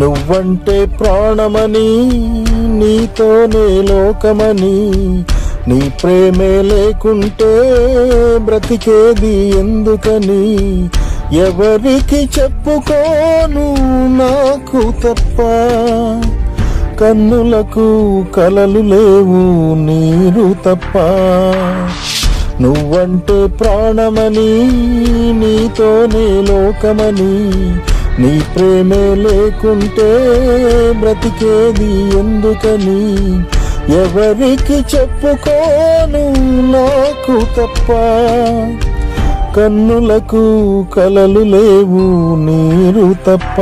నువ్వంటే ప్రాణమని, నీతోనే లోకమని, నీ ప్రేమే లేకుంటే బ్రతికేది ఎందుకని, ఎవరికి చెప్పుకోను నాకు తప్ప, కన్నులకు కలలు లేవు నీరు తప్ప. నువ్వంటే ప్రాణమని, నీతోనే లోకమని, నీ ప్రేమే లేకుంటే బ్రతికేది ఎందుకని, ఎవరికి చెప్పుకోను నాకు తప్ప, కన్నులకు కలలు లేవు నీరు తప్ప.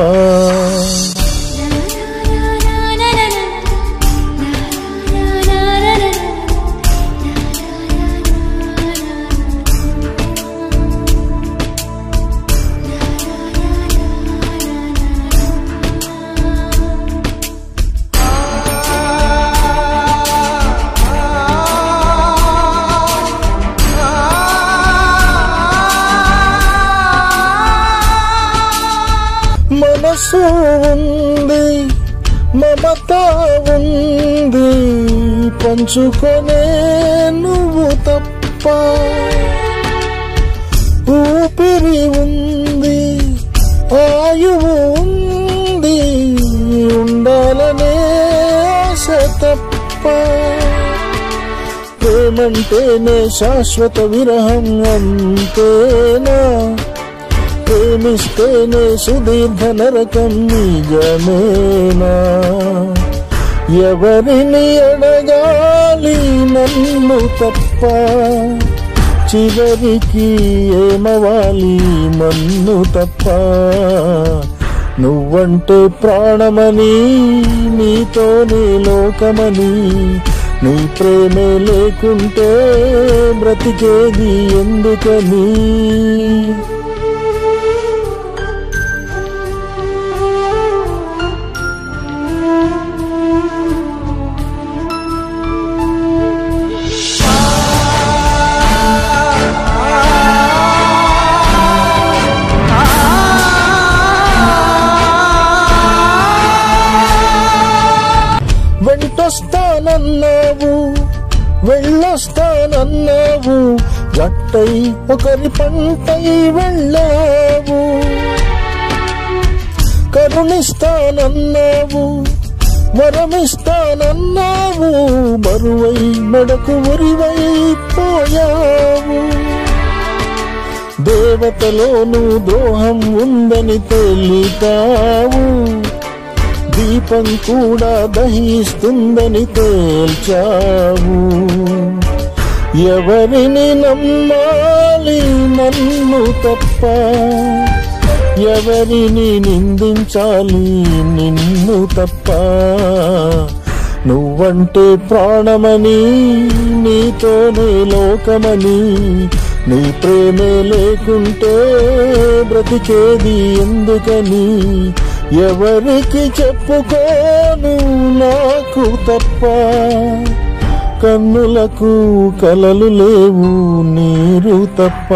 మనసు ఉంది, మమత ఉంది, పంచుకొనే నువ్వు తప్ప, ఊపిరి ఉంది, ఆయువు ఉంది, ఉండాలనే ఆశ తప్ప. ప్రేమంటేనే శాశ్వత విరహం అంతేనా, ప్రేమిస్తేనే సుదీర్ఘ నరకం నిజమేనా, ఎవరిని అడగాలి నన్ను తప్ప, చివరికి ఏమవాలి మన్ను తప్ప. నువ్వంటే ప్రాణమని, నీతోనే లోకమని, నీ ప్రేమే లేకుంటే బ్రతికేది ఎందుకని. వెంటొస్తానన్నావు, వెళ్ళొస్తానన్నావు, జట్టై ఒకరి పంటై వెళ్ళావు. కరుణిస్తానన్నావు, వరమిస్తానన్నావు, బరువై మెడకు ఉరివై పోయావు. దేవతలోనూ ద్రోహం ఉందని తేలితావు, దీపం కూడా దహిస్తుందని తేల్చావు. ఎవరిని నమ్మాలి నన్ను తప్ప, ఎవరిని నిందించాలి నిన్ను తప్ప. నువ్వంటే ప్రాణమని, నీతోనే లోకమని, నీ ప్రేమే లేకుంటే బ్రతికేది ఎందుకని, ఎవరికి చెప్పుకోను నాకు తప్ప, కన్నులకు కలలు లేవు నీరు తప్ప.